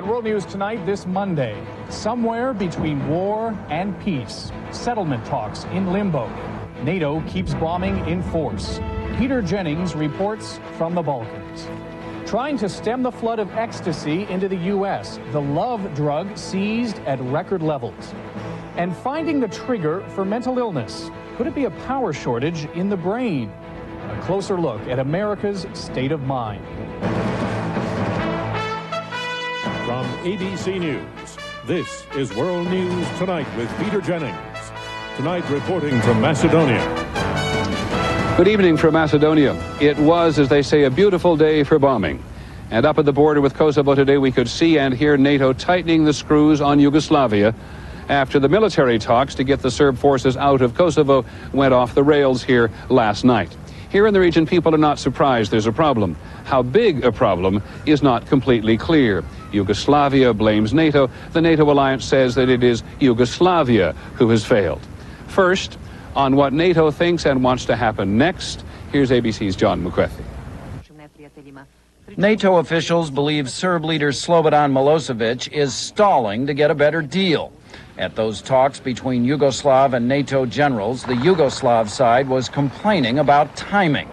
On World News Tonight this Monday, somewhere between war and peace, settlement talks in limbo. NATO keeps bombing in force. Peter Jennings reports from the Balkans. Trying to stem the flood of ecstasy into the U.S., the love drug seized at record levels. And finding the trigger for mental illness. Could it be a power shortage in the brain? A closer look at America's state of mind. From ABC News, this is World News Tonight with Peter Jennings. Tonight reporting from Macedonia. Good evening from Macedonia. It was, as they say, a beautiful day for bombing. And up at the border with Kosovo today, we could see and hear NATO tightening the screws on Yugoslavia after the military talks to get the Serb forces out of Kosovo went off the rails here last night. Here in the region, people are not surprised there's a problem. How big a problem is not completely clear. Yugoslavia blames NATO. The NATO alliance says that it is Yugoslavia who has failed. First, on what NATO thinks and wants to happen next, here's ABC's John McCarthy. NATO officials believe Serb leader Slobodan Milosevic is stalling to get a better deal. At those talks between Yugoslav and NATO generals, the Yugoslav side was complaining about timing.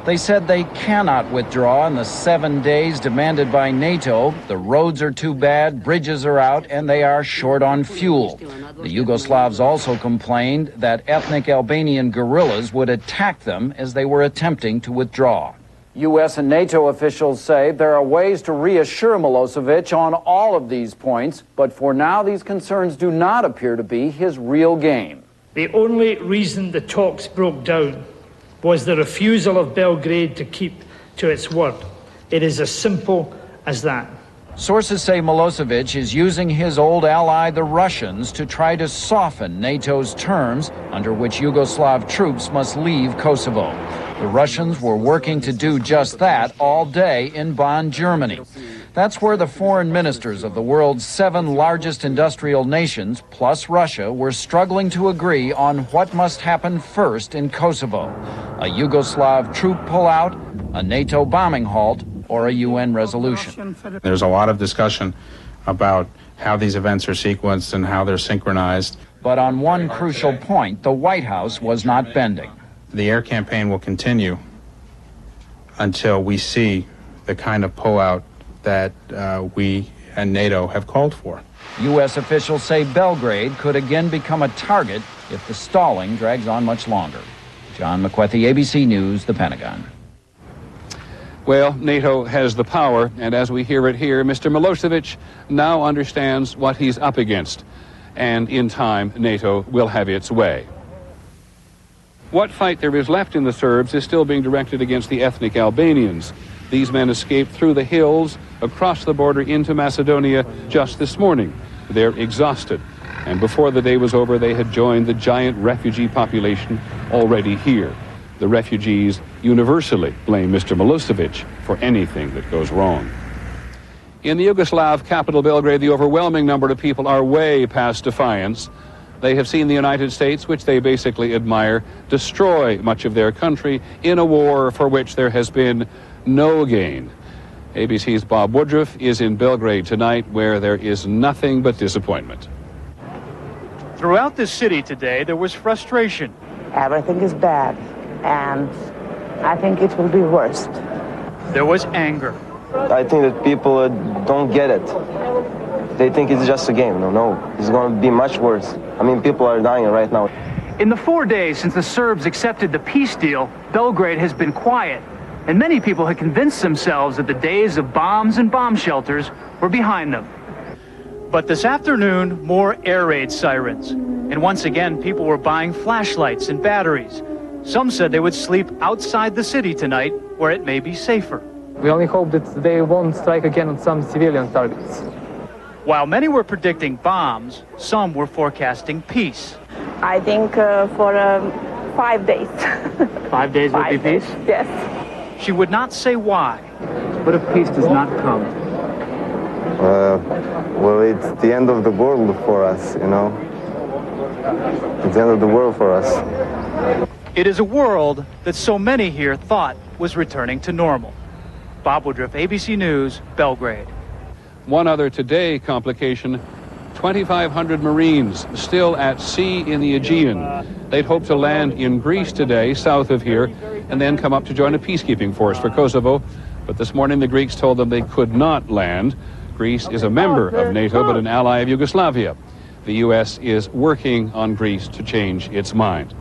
They said they cannot withdraw in the 7 days demanded by NATO. The roads are too bad, bridges are out, and they are short on fuel. The Yugoslavs also complained that ethnic Albanian guerrillas would attack them as they were attempting to withdraw. U.S. and NATO officials say there are ways to reassure Milosevic on all of these points, but for now these concerns do not appear to be his real game. The only reason the talks broke down was the refusal of Belgrade to keep to its word. It is as simple as that. Sources say Milosevic is using his old ally, the Russians, to try to soften NATO's terms under which Yugoslav troops must leave Kosovo. The Russians were working to do just that all day in Bonn, Germany. That's where the foreign ministers of the world's 7 largest industrial nations, plus Russia, were struggling to agree on what must happen first in Kosovo. A Yugoslav troop pullout, a NATO bombing halt, or a UN resolution. There's a lot of discussion about how these events are sequenced and how they're synchronized. But on one crucial point, the White House was not bending. The air campaign will continue until we see the kind of pullout that we and NATO have called for. U.S. officials say Belgrade could again become a target if the stalling drags on much longer. John McCarthy, ABC News, the Pentagon. Well, NATO has the power, and as we hear it here, Mr. Milosevic now understands what he's up against, and in time, NATO will have its way. What fight there is left in the Serbs is still being directed against the ethnic Albanians. These men escaped through the hills, across the border into Macedonia just this morning. They're exhausted, and before the day was over, they had joined the giant refugee population already here. The refugees universally blame Mr. Milosevic for anything that goes wrong. In the Yugoslav capital, Belgrade, the overwhelming number of people are way past defiance. They have seen the United States, which they basically admire, destroy much of their country in a war for which there has been no gain. ABC's Bob Woodruff is in Belgrade tonight, where there is nothing but disappointment. Throughout the city today, there was frustration. Everything is bad, and I think it will be worse. There was anger. I think that people don't get it. They think it's just a game. No, it's going to be much worse. I mean, people are dying right now. In the 4 days since the Serbs accepted the peace deal, Belgrade has been quiet, and many people had convinced themselves that the days of bombs and bomb shelters were behind them. But this afternoon, more air raid sirens, and once again, people were buying flashlights and batteries. Some said they would sleep outside the city tonight, where it may be safer. We only hope that they won't strike again on some civilian targets. While many were predicting bombs, some were forecasting peace. I think for 5 days. 5 days will be peace? Yes. She would not say why. But if peace does not come? Well, it's the end of the world for us, you know. It's the end of the world for us. It is a world that so many here thought was returning to normal. Bob Woodruff, ABC News, Belgrade. One other today complication, 2,500 Marines still at sea in the Aegean. They'd hoped to land in Greece today, south of here, and then come up to join a peacekeeping force for Kosovo. But this morning the Greeks told them they could not land. Greece is a member of NATO, but an ally of Yugoslavia. The U.S. is working on Greece to change its mind.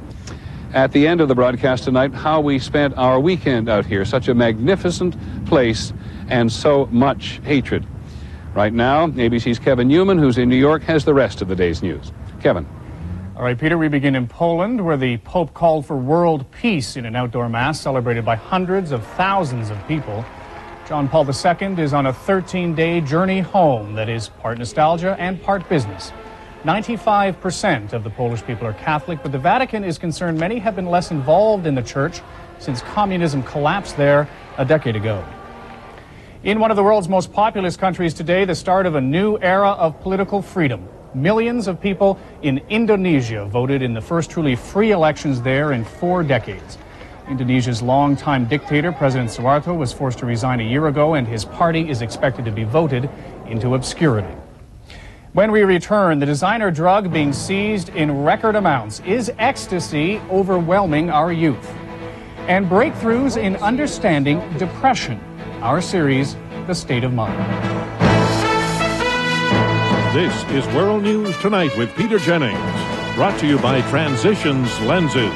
At the end of the broadcast tonight, how we spent our weekend out here. Such a magnificent place and so much hatred. Right now, ABC's Kevin Newman, who's in New York, has the rest of the day's news. Kevin. All right, Peter, we begin in Poland, where the Pope called for world peace in an outdoor mass celebrated by hundreds of thousands of people. John Paul II is on a 13-day journey home that is part nostalgia and part business. 95% of the Polish people are Catholic, but the Vatican is concerned many have been less involved in the church since communism collapsed there a decade ago. In one of the world's most populous countries today, the start of a new era of political freedom. Millions of people in Indonesia voted in the first truly free elections there in 4 decades. Indonesia's longtime dictator, President Suharto, was forced to resign a year ago, and his party is expected to be voted into obscurity. When we return, the designer drug being seized in record amounts. Is ecstasy overwhelming our youth? And breakthroughs in understanding depression. Our series, The State of Mind. This is World News Tonight with Peter Jennings. Brought to you by Transitions Lenses.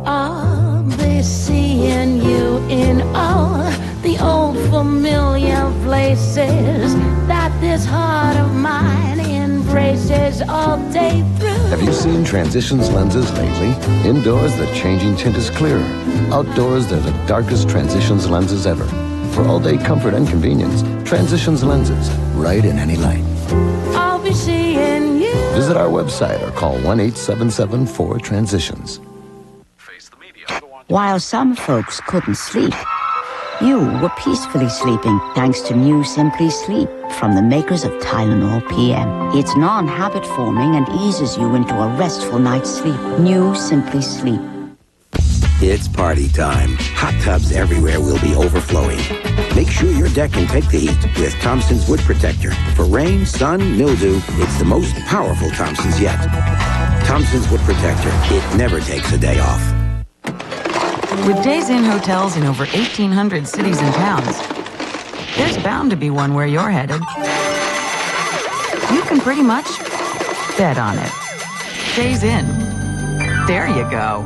I'll be seeing you in all the old familiar places that this heart of mine embraces all day through. Have you seen Transitions lenses lately? Indoors, the changing tint is clearer. Outdoors, they're the darkest Transitions lenses ever. For all-day comfort and convenience, Transitions lenses, right in any light. I'll be seeing you. Visit our website or call 1-877-4-TRANSITIONS. While some folks couldn't sleep, you were peacefully sleeping thanks to new Simply Sleep from the makers of Tylenol PM. It's non-habit forming and eases you into a restful night's sleep. New Simply Sleep. It's party time. Hot tubs everywhere will be overflowing. Make sure your deck can take the heat with Thompson's Wood Protector. For rain, sun, mildew, it's the most powerful Thompson's yet. Thompson's Wood Protector. It never takes a day off. With Days Inn hotels in over 1,800 cities and towns, there's bound to be one where you're headed. You can pretty much bet on it. Days Inn. There you go.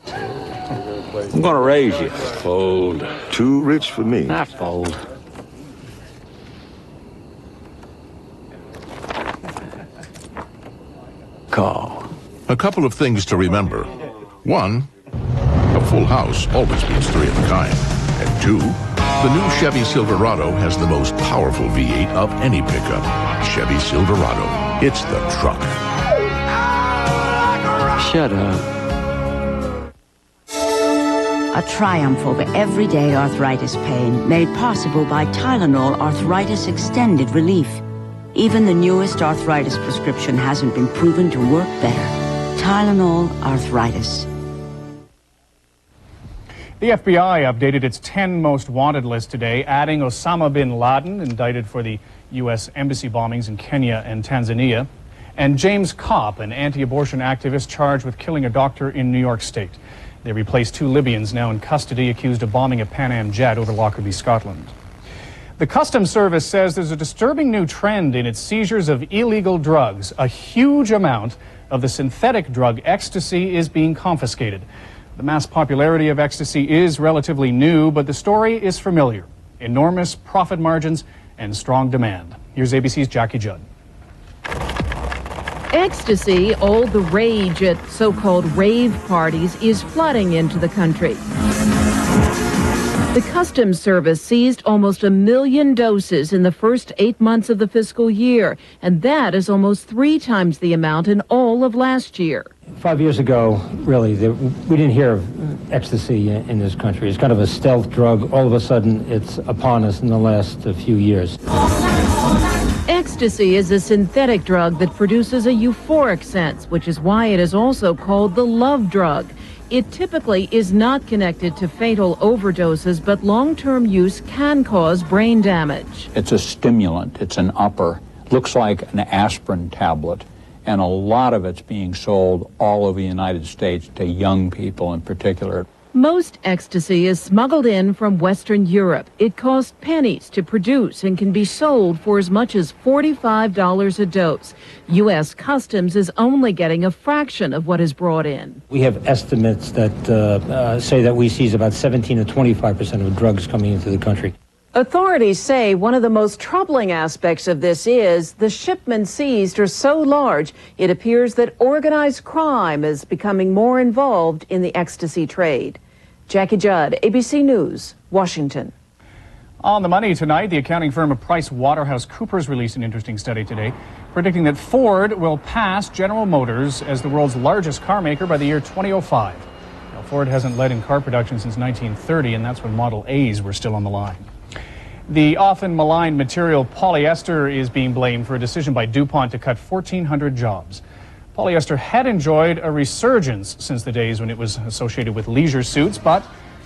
I'm gonna raise you. Fold. Too rich for me. I fold. Call. A couple of things to remember. 1, a full house always means 3 of a kind. And 2, the new Chevy Silverado has the most powerful V8 of any pickup. Chevy Silverado. It's the truck. Shut up. A triumph over everyday arthritis pain, made possible by Tylenol Arthritis Extended Relief. Even the newest arthritis prescription hasn't been proven to work better. Tylenol Arthritis. The FBI updated its 10 most wanted list today, adding Osama bin Laden, indicted for the U.S. embassy bombings in Kenya and Tanzania, and James Kopp, an anti-abortion activist charged with killing a doctor in New York State. They replaced 2 Libyans now in custody accused of bombing a Pan Am jet over Lockerbie, Scotland. The Customs Service says there's a disturbing new trend in its seizures of illegal drugs. A huge amount of the synthetic drug ecstasy is being confiscated. The mass popularity of ecstasy is relatively new, but the story is familiar. Enormous profit margins and strong demand. Here's ABC's Jackie Judd. Ecstasy, all the rage at so-called rave parties, is flooding into the country. The Customs Service seized almost 1 million doses in the first 8 months of the fiscal year, and that is almost 3 times the amount in all of last year. 5 years ago, really, we didn't hear of ecstasy in this country. It's kind of a stealth drug. All of a sudden, it's upon us in the last few years. Ecstasy is a synthetic drug that produces a euphoric sense, which is why it is also called the love drug. It typically is not connected to fatal overdoses, but long-term use can cause brain damage. It's a stimulant. It's an upper. Looks like an aspirin tablet. And a lot of it's being sold all over the United States to young people in particular. Most ecstasy is smuggled in from Western Europe. It costs pennies to produce and can be sold for as much as $45 a dose. U.S. Customs is only getting a fraction of what is brought in. We have estimates that say that we seize about 17 to 25% of drugs coming into the country. Authorities say one of the most troubling aspects of this is the shipments seized are so large, it appears that organized crime is becoming more involved in the ecstasy trade. Jackie Judd, ABC News, Washington. On the money tonight, the accounting firm of PricewaterhouseCoopers released an interesting study today, predicting that Ford will pass General Motors as the world's largest car maker by the year 2005. Now, Ford hasn't led in car production since 1930, and that's when Model A's were still on the line. The often maligned material polyester is being blamed for a decision by DuPont to cut 1,400 jobs. Polyester had enjoyed a resurgence since the days when it was associated with leisure suits, but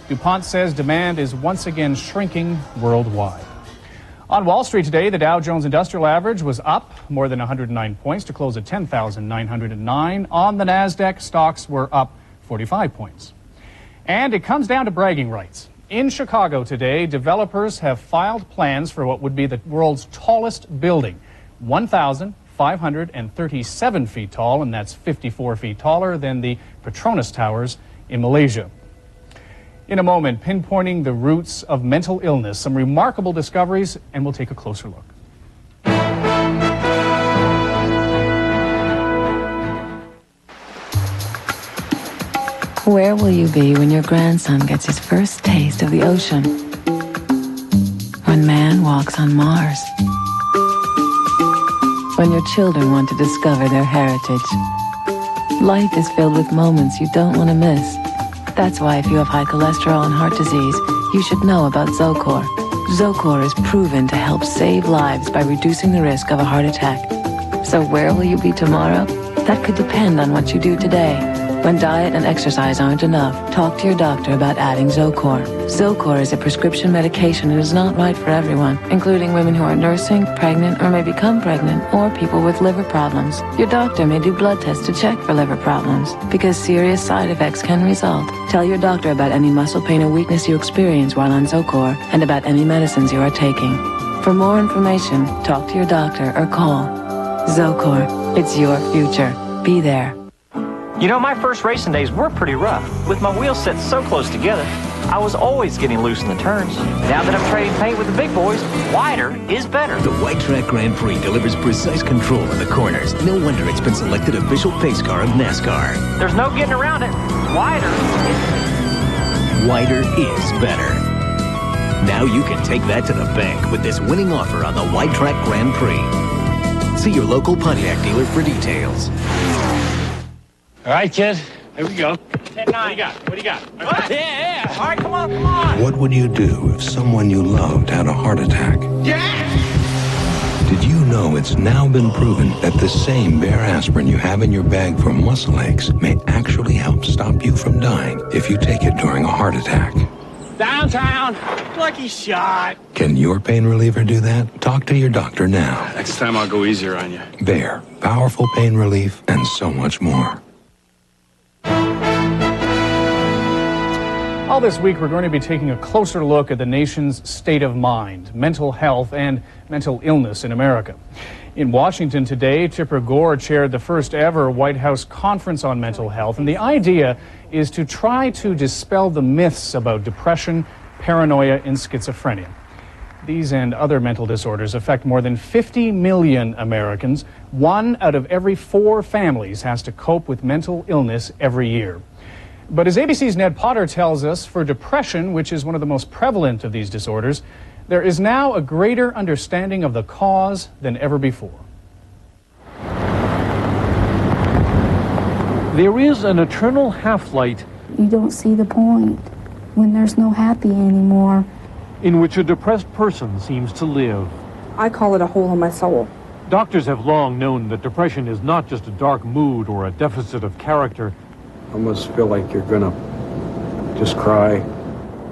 DuPont says demand is once again shrinking worldwide. On Wall Street today, the Dow Jones Industrial Average was up more than 109 points to close at 10,909. On the NASDAQ, stocks were up 45 points. And it comes down to bragging rights. In Chicago today, developers have filed plans for what would be the world's tallest building, 1,537 feet tall, and that's 54 feet taller than the Petronas Towers in Malaysia. In a moment, pinpointing the roots of mental illness, some remarkable discoveries, and we'll take a closer look. Where will you be when your grandson gets his first taste of the ocean? When man walks on Mars? When your children want to discover their heritage? Life is filled with moments you don't want to miss. That's why if you have high cholesterol and heart disease, you should know about Zocor. Zocor is proven to help save lives by reducing the risk of a heart attack. So where will you be tomorrow? That could depend on what you do today. When diet and exercise aren't enough, talk to your doctor about adding Zocor. Zocor is a prescription medication and is not right for everyone, including women who are nursing, pregnant, or may become pregnant, or people with liver problems. Your doctor may do blood tests to check for liver problems, because serious side effects can result. Tell your doctor about any muscle pain or weakness you experience while on Zocor, and about any medicines you are taking. For more information, talk to your doctor or call. Zocor, it's your future. Be there. You know, my first racing days were pretty rough. With my wheels set so close together, I was always getting loose in the turns. Now that I'm trading paint with the big boys, wider is better. The White Track Grand Prix delivers precise control in the corners. No wonder it's been selected official pace car of NASCAR. There's no getting around it. Wider is better. Now you can take that to the bank with this winning offer on the White Track Grand Prix. See your local Pontiac dealer for details. All right, kid. Here we go. 10-9. What do you got? What do you got? Yeah. All right, come on. What would you do if someone you loved had a heart attack? Yeah. Did you know it's now been proven that the same Bayer aspirin you have in your bag for muscle aches may actually help stop you from dying if you take it during a heart attack? Downtown. Lucky shot. Can your pain reliever do that? Talk to your doctor now. Next time I'll go easier on you. Bayer, powerful pain relief and so much more. All this week, we're going to be taking a closer look at the nation's state of mind, mental health, and mental illness in America. In Washington today, Tipper Gore chaired the first ever White House Conference on Mental Health, and the idea is to try to dispel the myths about depression, paranoia, and schizophrenia. These and other mental disorders affect more than 50 million Americans. 1 out of every 4 families has to cope with mental illness every year. But as ABC's Ned Potter tells us, for depression, which is one of the most prevalent of these disorders, there is now a greater understanding of the cause than ever before. There is an eternal half-light. You don't see the point when there's no happy anymore. In which a depressed person seems to live. I call it a hole in my soul. Doctors have long known that depression is not just a dark mood or a deficit of character. almost feel like you're gonna just cry.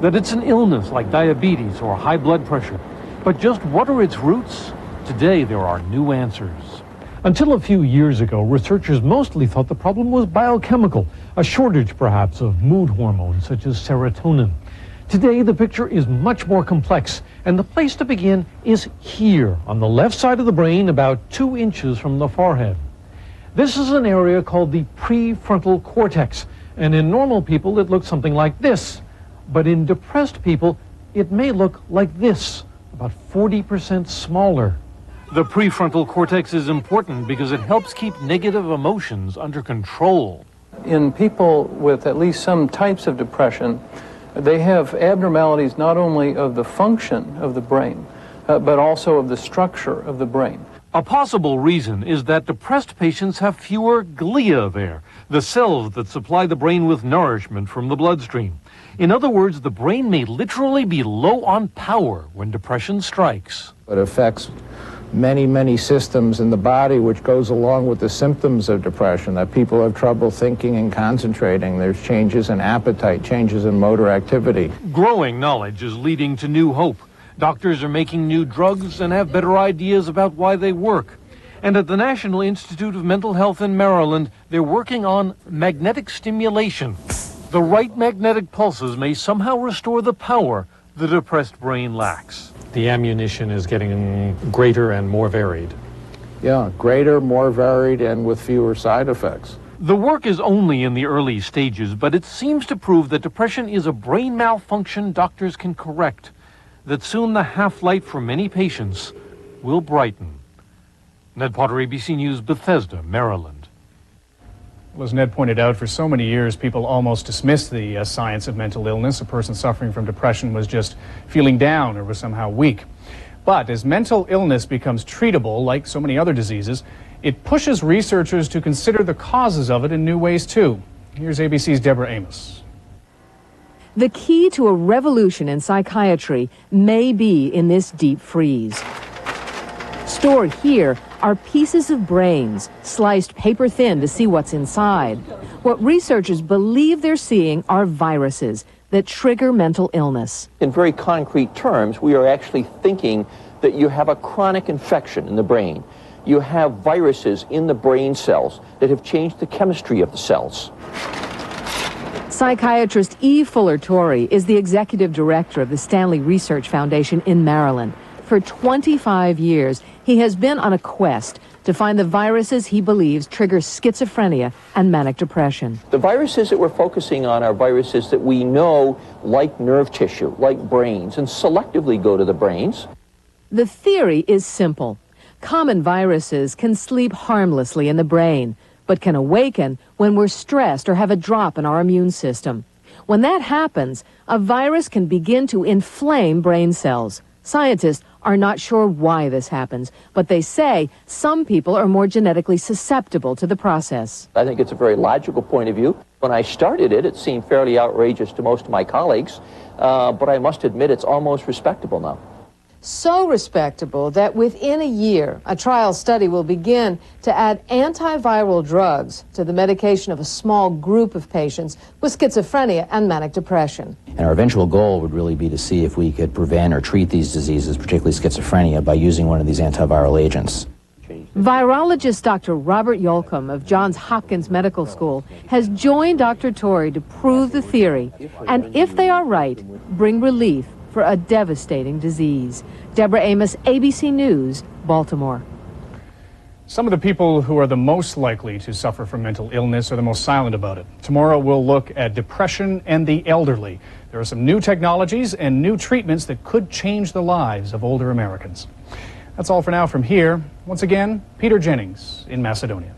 That it's an illness like diabetes or high blood pressure. But just what are its roots? Today there are new answers. Until a few years ago, researchers mostly thought the problem was biochemical, a shortage perhaps of mood hormones such as serotonin. Today the picture is much more complex, and the place to begin is here on the left side of the brain, about 2 inches from the forehead. This is an area called the prefrontal cortex, and in normal people it looks something like this. But in depressed people, it may look like this, about 40% smaller. The prefrontal cortex is important because it helps keep negative emotions under control. In people with at least some types of depression, they have abnormalities not only of the function of the brain, but also of the structure of the brain. A possible reason is that depressed patients have fewer glia there, the cells that supply the brain with nourishment from the bloodstream. In other words, the brain may literally be low on power when depression strikes. It affects many systems in the body, which goes along with the symptoms of depression, that people have trouble thinking and concentrating. There's changes in appetite, changes in motor activity. Growing knowledge is leading to new hope. Doctors are making new drugs and have better ideas about why they work. And at the National Institute of Mental Health in Maryland, they're working on magnetic stimulation. The right magnetic pulses may somehow restore the power the depressed brain lacks. The ammunition is getting greater and more varied. Yeah, greater, more varied, and with fewer side effects. The work is only in the early stages, but it seems to prove that depression is a brain malfunction doctors can correct, that soon the half-light for many patients will brighten. Ned Potter, ABC News, Bethesda, Maryland. Well, as Ned pointed out, for so many years, people almost dismissed the science of mental illness. A person suffering from depression was just feeling down or was somehow weak. But as mental illness becomes treatable, like so many other diseases, it pushes researchers to consider the causes of it in new ways, too. Here's ABC's Deborah Amos. The key to a revolution in psychiatry may be in this deep freeze. Stored here are pieces of brains, sliced paper thin to see what's inside. What researchers believe they're seeing are viruses that trigger mental illness. In very concrete terms, we are actually thinking that you have a chronic infection in the brain. You have viruses in the brain cells that have changed the chemistry of the cells. Psychiatrist E. Fuller Torrey is the executive director of the Stanley Research Foundation in Maryland. For 25 years, he has been on a quest to find the viruses he believes trigger schizophrenia and manic depression. The viruses that we're focusing on are viruses that we know like nerve tissue, like brains, and selectively go to the brains. The theory is simple. Common viruses can sleep harmlessly in the brain, but can awaken when we're stressed or have a drop in our immune system. When that happens, a virus can begin to inflame brain cells. Scientists are not sure why this happens, but they say some people are more genetically susceptible to the process. I think it's a very logical point of view. When I started it, it seemed fairly outrageous to most of my colleagues, but I must admit it's almost respectable now. So respectable that within a year, a trial study will begin to add antiviral drugs to the medication of a small group of patients with schizophrenia and manic depression. And our eventual goal would really be to see if we could prevent or treat these diseases, particularly schizophrenia, by using one of these antiviral agents. Virologist Dr. Robert Yolcomb of Johns Hopkins Medical School has joined Dr. Torrey to prove the theory, and if they are right, bring relief for a devastating disease. Deborah Amos, ABC News, Baltimore. Some of the people who are the most likely to suffer from mental illness are the most silent about it. Tomorrow we'll look at depression and the elderly. There are some new technologies and new treatments that could change the lives of older Americans. That's all for now from here. Once again, Peter Jennings in Macedonia.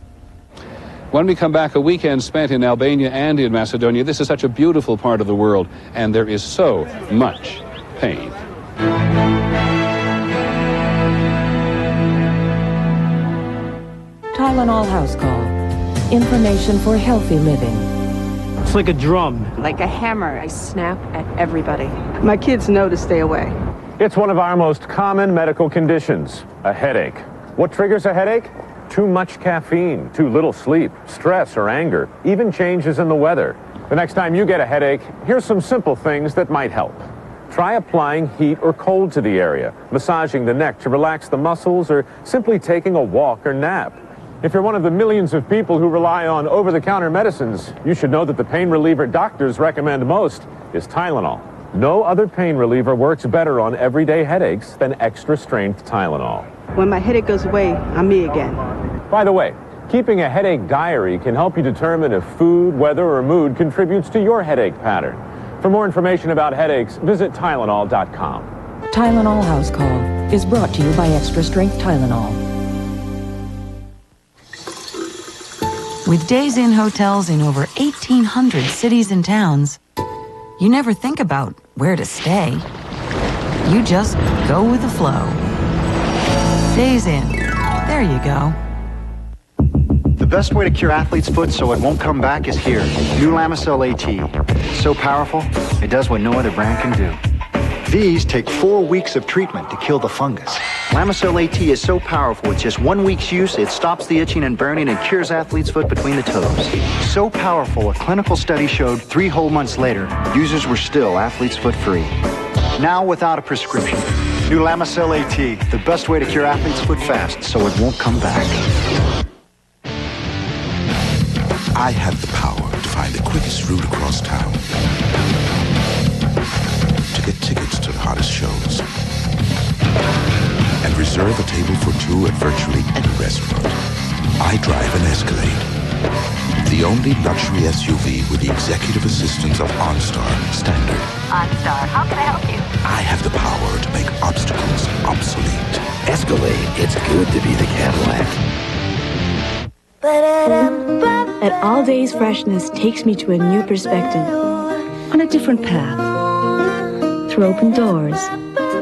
When we come back, a weekend spent in Albania and in Macedonia. This is such a beautiful part of the world, and there is so much pain. Tylenol House Call. Information for healthy living. It's like a drum. Like a hammer. I snap at everybody. My kids know to stay away. It's one of our most common medical conditions, a headache. What triggers a headache? too much caffeine, too little sleep, stress or anger, even changes in the weather. The next time you get a headache, here's some simple things that might help. Try applying heat or cold to the area, massaging the neck to relax the muscles, or simply taking a walk or nap. If you're one of the millions of people who rely on over-the-counter medicines, you should know that the pain reliever doctors recommend most is Tylenol. No other pain reliever works better on everyday headaches than extra-strength Tylenol. When my headache goes away, I'm me again. By the way, keeping a headache diary can help you determine if food, weather, or mood contributes to your headache pattern. For more information about headaches, visit Tylenol.com. Tylenol House Call is brought to you by Extra Strength Tylenol. With days in hotels in over 1,800 cities and towns, you never think about where to stay. You just go with the flow. Days in. There you go. The best way to cure athlete's foot so it won't come back is here. New Lamisil AT. So powerful, it does what no other brand can do. These take 4 weeks of treatment to kill the fungus. Lamisil AT is so powerful, with just 1 week's use, it stops the itching and burning and cures athlete's foot between the toes. So powerful, a clinical study showed 3 whole months later, users were still athlete's foot free. Now without a prescription. New Lamisil AT, the best way to cure athlete's foot fast so it won't come back. I have the power to find the quickest route across town, to get tickets to the hottest shows, and reserve a table for 2 at virtually any restaurant. I drive an Escalade, the only luxury SUV with the executive assistance of OnStar Standard. OnStar, how can I help you? I have the power to make obstacles obsolete. Escalade, it's good to be the Cadillac. At All Days Freshness takes me to a new perspective, on a different path, through open doors.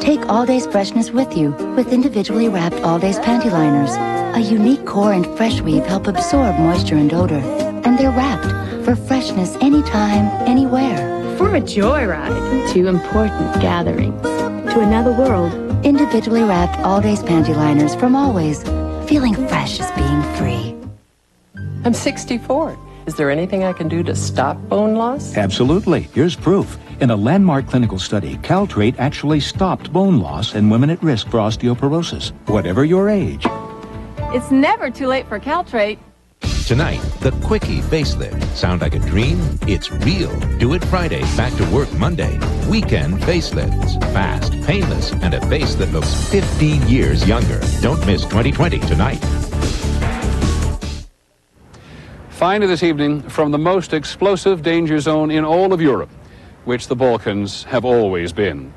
Take All Days Freshness with you with individually wrapped All Days panty liners. A unique core and fresh weave help absorb moisture and odor, and they're wrapped for freshness anytime, anywhere. For a joyride, to important gatherings, to another world. Individually wrapped All Days panty liners from Always. Feeling fresh is being free. I'm 64. Is there anything I can do to stop bone loss? Absolutely. Here's proof. In a landmark clinical study, Caltrate actually stopped bone loss in women at risk for osteoporosis, whatever your age. It's never too late for Caltrate. Tonight, the Quickie Facelift. Sound like a dream? It's real. Do it Friday, back to work Monday. Weekend facelifts. Fast, painless, and a face that looks 15 years younger. Don't miss 2020 tonight. Finally this evening, from the most explosive danger zone in all of Europe, which the Balkans have always been.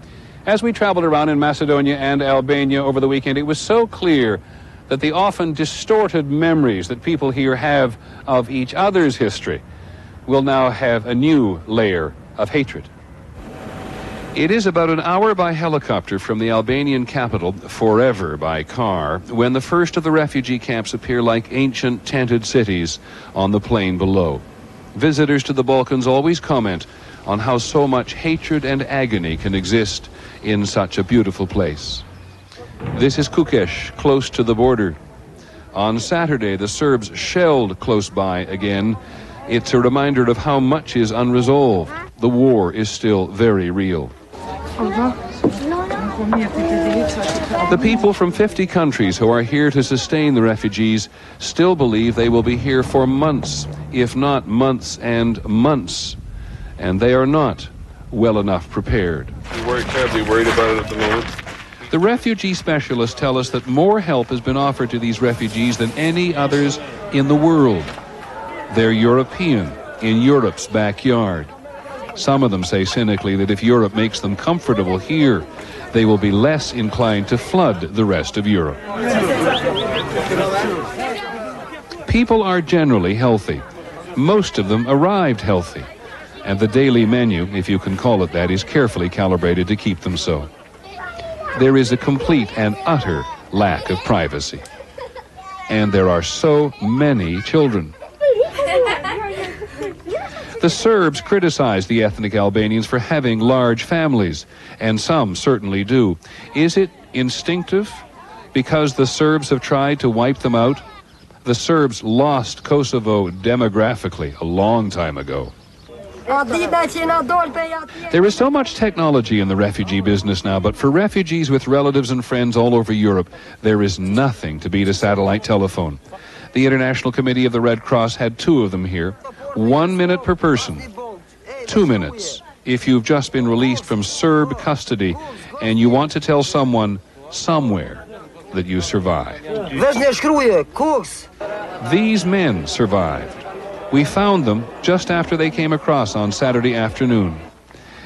As we traveled around in Macedonia and Albania over the weekend, it was so clear that the often distorted memories that people here have of each other's history will now have a new layer of hatred. It is about an hour by helicopter from the Albanian capital, forever by car, when the first of the refugee camps appear like ancient tented cities on the plain below. Visitors to the Balkans always comment on how so much hatred and agony can exist in such a beautiful place. This is Kukes, close to the border. On Saturday, the Serbs shelled close by again. It's a reminder of how much is unresolved. The war is still very real. The people from 50 countries who are here to sustain the refugees still believe they will be here for months, if not months and months. And they are not well enough prepared. We're terribly worried about it at the moment. The refugee specialists tell us that more help has been offered to these refugees than any others in the world. They're European, in Europe's backyard. Some of them say cynically that if Europe makes them comfortable here, they will be less inclined to flood the rest of Europe. People are generally healthy. Most of them arrived healthy. And the daily menu, if you can call it that, is carefully calibrated to keep them so. There is a complete and utter lack of privacy. And there are so many children. The Serbs criticize the ethnic Albanians for having large families, and some certainly do. Is it instinctive? Because the Serbs have tried to wipe them out? The Serbs lost Kosovo demographically a long time ago. There is so much technology in the refugee business now, but for refugees with relatives and friends all over Europe, there is nothing to beat a satellite telephone. The International Committee of the Red Cross had 2 of them here. 1 minute per person. 2 minutes if you've just been released from Serb custody and you want to tell someone somewhere that you survived. These men survived. We found them just after they came across on Saturday afternoon.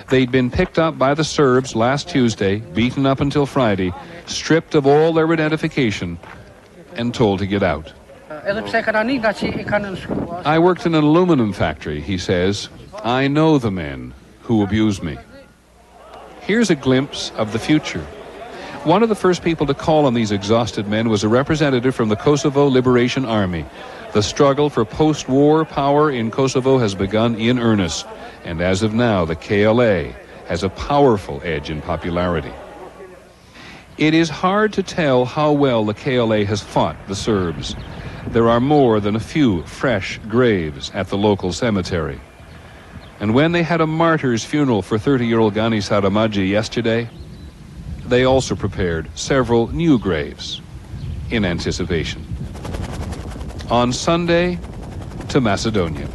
They'd been picked up by the Serbs last Tuesday, beaten up until Friday, stripped of all their identification, and told to get out. I worked in an aluminum factory, he says. I know the men who abuse me. Here's a glimpse of the future. One of the first people to call on these exhausted men was a representative from the Kosovo Liberation Army. The struggle for post-war power in Kosovo has begun in earnest, and as of now, the KLA has a powerful edge in popularity. It is hard to tell how well the KLA has fought the Serbs. There are more than a few fresh graves at the local cemetery. And when they had a martyr's funeral for 30-year-old Gani Saramaji yesterday, they also prepared several new graves in anticipation. On Sunday, to Macedonia.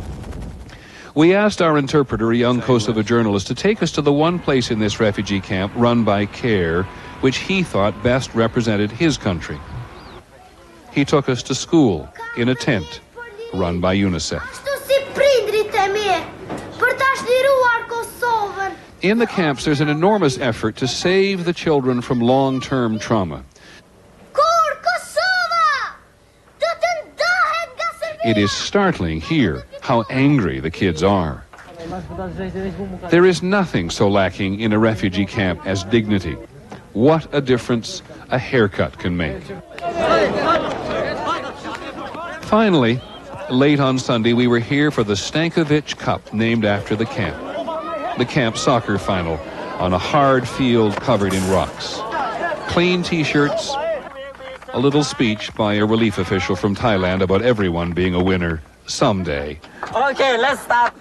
We asked our interpreter, a young Kosovo journalist, to take us to the one place in this refugee camp run by CARE, which he thought best represented his country. He took us to school in a tent run by UNICEF. In the camps, there's an enormous effort to save the children from long-term trauma. It is startling here how angry the kids are. There is nothing so lacking in a refugee camp as dignity. What a difference a haircut can make. Finally, late on Sunday, we were here for the Stankovic Cup, named after the camp soccer final, on a hard field covered in rocks. Clean t-shirts, a little speech by a relief official from Thailand about everyone being a winner someday. Okay, let's start.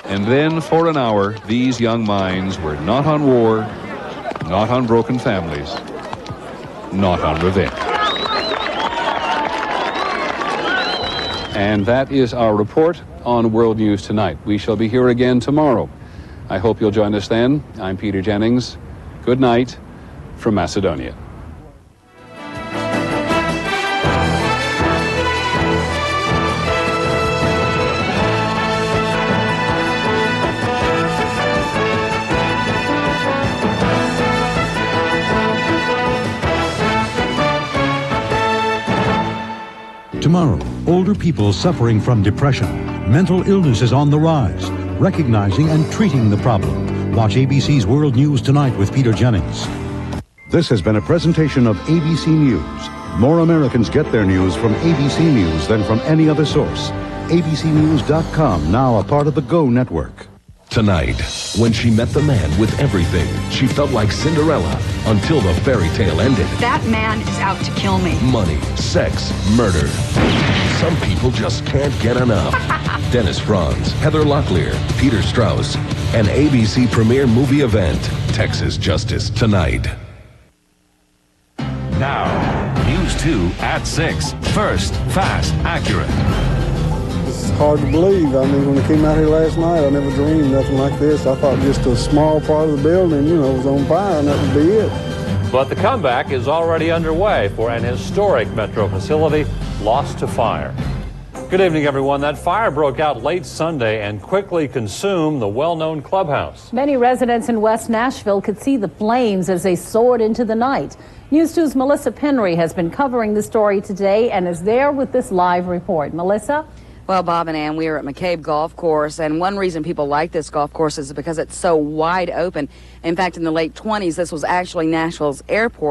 And then for an hour, these young minds were not on war, not on broken families, not on revenge. And that is our report on World News Tonight. We shall be here again tomorrow. I hope you'll join us then. I'm Peter Jennings. Good night from Macedonia. Tomorrow, older people suffering from depression. Mental illness is on the rise. Recognizing and treating the problem. Watch ABC's World News Tonight with Peter Jennings. This has been a presentation of ABC News. More Americans get their news from ABC News than from any other source. ABCnews.com, now a part of the Go Network. Tonight, when she met the man with everything, she felt like Cinderella until the fairy tale ended. That man is out to kill me. Money, sex, murder. Some people just can't get enough. Dennis Franz, Heather Locklear, Peter Strauss, an ABC premiere movie event, Texas Justice Tonight. Now, News 2 at 6. First, fast, accurate. It's hard to believe. I mean, when I came out here last night, I never dreamed nothing like this. I thought just a small part of the building, was on fire, and that would be it. But the comeback is already underway for an historic Metro facility lost to fire. Good evening, everyone. That fire broke out late Sunday and quickly consumed the well-known clubhouse. Many residents in West Nashville could see the flames as they soared into the night. News 2's Melissa Penry has been covering the story today and is there with this live report. Melissa? Well, Bob and Ann, we are at McCabe Golf Course, and one reason people like this golf course is because it's so wide open. In fact, in the late 20s, this was actually Nashville's airport.